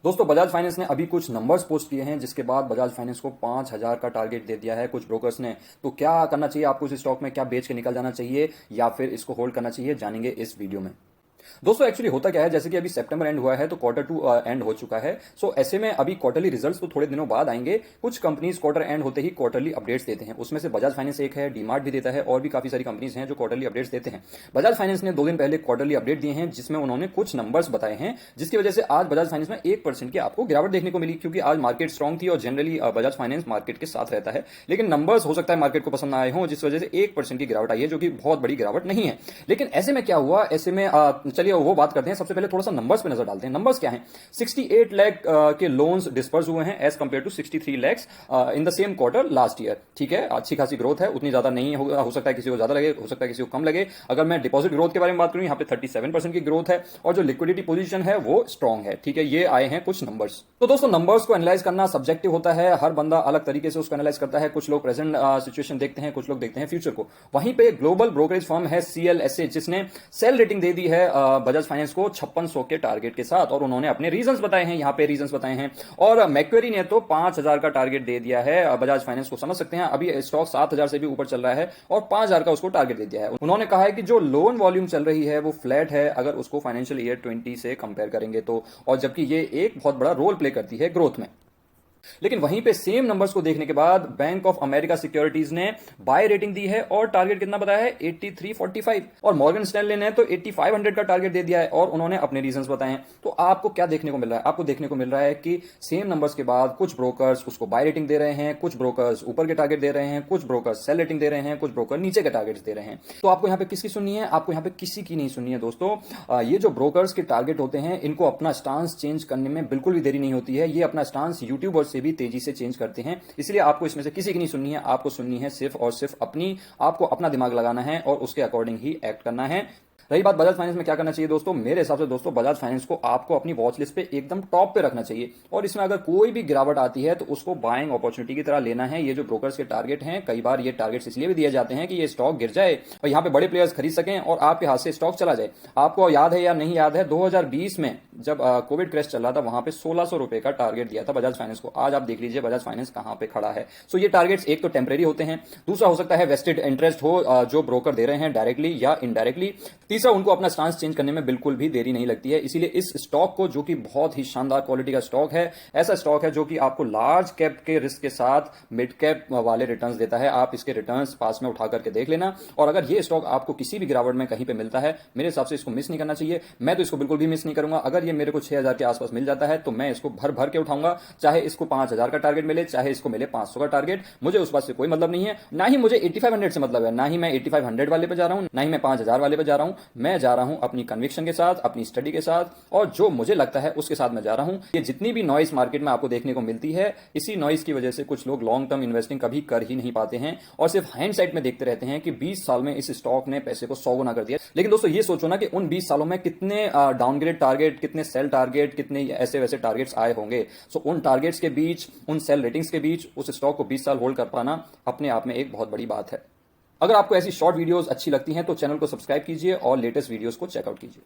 दोस्तों बजाज फाइनेंस ने अभी कुछ नंबर्स पोस्ट किए हैं जिसके बाद बजाज फाइनेंस को 5,000 का टारगेट दे दिया है कुछ ब्रोकर्स ने। तो क्या करना चाहिए आपको इस स्टॉक में, क्या बेच के निकल जाना चाहिए या फिर इसको होल्ड करना चाहिए, जानेंगे इस वीडियो में। दोस्तों एक्चुअली होता क्या है, जैसे कि अभी सितंबर एंड हुआ है तो क्वार्टर टू एंड हो चुका है। सो ऐसे में अभी क्वार्टरली रिजल्ट्स तो थोड़े दिनों बाद आएंगे। कुछ कंपनीज क्वार्टर एंड होते ही क्वार्टरली अपडेट्स देते हैं, उसमें से बजाज फाइनेंस एक है, डीमार्ट भी देता है और भी काफी सारी कंपनीज हैं जो क्वार्टरली अपडेट्स देते हैं। बजाज फाइनेंस ने 2 दिन पहले क्वार्टरली अपडेट दिए हैं जिसमें उन्होंने कुछ नंबर्स बताए हैं, जिसकी वजह से आज बजाज फाइनेंस में 1% की आपको गिरावट देखने को मिली, क्योंकि आज मार्केट स्ट्रांग थी और जनरली बजाज फाइनेंस मार्केट के साथ रहता है। लेकिन नंबर्स हो सकता है मार्केट को पसंद ना आए हों, जिस वजह से 1% की गिरावट आई है, जो कि बहुत बड़ी गिरावट नहीं है। लेकिन ऐसे में क्या हुआ, ऐसे में चलिए वो बात करते हैं। सबसे पहले थोड़ा सा नंबर्स पे नजर डालते हैं। नंबर्स क्या हैं? 68 लाख के लोन्स डिस्पर्स हुए हैं as compare to 63 lakh in the same quarter last year. ठीक है, अच्छी खासी ग्रोथ है, उतनी ज्यादा नहीं हो सकता है किसी को ज्यादा लगे, हो सकता है किसी को कम लगे। अगर मैं डिपॉजिट ग्रोथ के बारे में बात करूं, यहां पे 37% की ग्रोथ है और जो लिक्विडिटी पोजीशन है वो स्ट्रांग है। ठीक है, ये आए हैं कुछ नंबर्स। तो दोस्तों नंबर्स को एनालाइज करना सब्जेक्टिव होता है, हर बंदा अलग तरीके से उसको एनालाइज करता है। कुछ लोग प्रेजेंट सिचुएशन देखते हैं, कुछ लोग देखते हैं फ्यूचर को। वहीं पे ग्लोबल ब्रोकरेज फर्म है CLSA, जिसने सेल रेटिंग दे दी है बजाज फाइनेंस को 5600 के टारगेट के साथ, और उन्होंने अपने रीजंस बताए हैं, यहां पे रीजंस बताए हैं। और मैक्वेरी ने तो 5,000 का टारगेट दे दिया है बजाज फाइनेंस को। समझ सकते हैं अभी स्टॉक 7,000 से भी ऊपर चल रहा है और 5,000 का उसको टारगेट दे दिया है। उन्होंने कहा है कि जो लोन वॉल्यूम चल रही है वो फ्लैट है अगर उसको फाइनेंशियल ईयर 20 से कंपेयर करेंगे तो, और जबकि ये एक बहुत बड़ा रोल प्ले करती है ग्रोथ में। लेकिन वहीं पे सेम नंबर्स को देखने के बाद बैंक ऑफ अमेरिका सिक्योरिटीज ने बाय रेटिंग दी है और टारगेट कितना बताया है 8345, और मॉर्गन स्टैनले ने तो 8500 का टारगेट दे दिया है और उन्होंने अपने रीजंस बताए हैं। तो आपको क्या देखने को मिल रहा है? आपको देखने को मिल रहा है कि सेम नंबर्स के बाद कुछ ब्रोकर्स उसको बाय रेटिंग दे रहे हैं, कुछ ब्रोकर्स ऊपर के टारगेट दे रहे हैं, कुछ ब्रोकर्स सेल रेटिंग दे रहे हैं, कुछ ब्रोकर नीचे के टारगेट्स दे रहे हैं। तो आपको यहां पे किसकी सुननी है? आपको यहां पे किसी की नहीं सुननी है दोस्तों। ये जो ब्रोकर्स के टारगेट होते हैं इनको अपना स्टांस चेंज करने में बिल्कुल भी देरी नहीं होती है। ये अपना स्टांस यूट्यूबर्स से भी तेजी से चेंज करते हैं, इसलिए आपको इसमें से किसी की नहीं सुननी है। आपको सुननी है सिर्फ और सिर्फ अपनी, आपको अपना दिमाग लगाना है और उसके अकॉर्डिंग ही एक्ट करना है। रही बात बजाज फाइनेंस में क्या करना चाहिए दोस्तों, मेरे हिसाब से दोस्तों बजाज फाइनेंस को आपको अपनी वॉच लिस्ट पे एकदम टॉप पे रखना चाहिए, और इसमें अगर कोई भी गिरावट आती है तो उसको बाइंग अपॉर्चुनिटी की तरह लेना है। ये जो ब्रोकर्स के टारगेट हैं, कई बार ये टारगेट्स इसलिए भी दिए जाते हैं कि ये स्टॉक गिर जाए और यहाँ पे बड़े प्लेयर्स खरीद सकें और आपके हाथ से स्टॉक चला जाए। आपको याद है या नहीं याद है, 2020 में जब कोविड क्रैश चल रहा था वहां पे 1600 रुपए का टारगेट दिया था बजाज फाइनेंस को। आज आप देख लीजिए बजाज फाइनेंस कहां पे खड़ा है। सो ये टारगेट्स एक तो टेम्परेरी होते हैं, दूसरा हो सकता है वेस्टेड इंटरेस्ट हो जो ब्रोकर दे रहे हैं डायरेक्टली या इनडायरेक्टली, तीसरा उनको अपना स्टांस चेंज करने में बिल्कुल भी देरी नहीं लगती है। इसीलिए इस स्टॉक को, जो कि बहुत ही शानदार क्वालिटी का स्टॉक है, ऐसा स्टॉक है जो कि आपको लार्ज कैप के रिस्क के साथ मिड कैप वाले रिटर्न्स देता है। आप इसके रिटर्न्स पास में उठा करके देख लेना, और अगर ये स्टॉक आपको किसी भी गिरावट में कहीं पे मिलता है, मेरे हिसाब से इसको मिस नहीं करना चाहिए। मैं तो इसको बिल्कुल भी मिस नहीं करूंगा। अगर ये मेरे को 6,000 के आसपास मिल जाता है तो मैं इसको भर भर के उठाऊंगा, चाहे इसको 5,000 का टारगेट मिले, चाहे इसको मिले 500 का टारगेट। मुझे उस बात से कोई मतलब नहीं है, ना ही मुझे 8500 से मतलब है, ना ही मैं 8500 वाले पे जा रहा हूं, ना ही मैं 5,000 वाले पे जा रहा हूं। मैं जा रहा हूं अपनी कन्विक्शन के साथ, अपनी स्टडी के साथ, और जो मुझे लगता है उसके साथ मैं जा रहा हूं। ये जितनी भी नॉइस मार्केट में आपको देखने को मिलती है, इसी नॉइस की वजह से कुछ लोग लॉन्ग टर्म इन्वेस्टिंग कभी कर ही नहीं पाते हैं और सिर्फ हाइंडसाइट में देखते रहते हैं कि 20 साल में इस स्टॉक ने पैसे को 100 गुना कर दिया। लेकिन दोस्तों ये सोचो ना कि उन 20 सालों में कितने डाउनग्रेड टारगेट, कितने सेल टारगेट, कितने ऐसे वैसे टारगेट्स आए होंगे। सो उन टारगेट्स के बीच, उन सेल रेटिंग्स के बीच उस स्टॉक को 20 साल होल्ड कर पाना अपने आप में एक बहुत बड़ी बात है। अगर आपको ऐसी शॉर्ट वीडियोस अच्छी लगती हैं तो चैनल को सब्सक्राइब कीजिए और लेटेस्ट वीडियोस को चेकआउट कीजिए।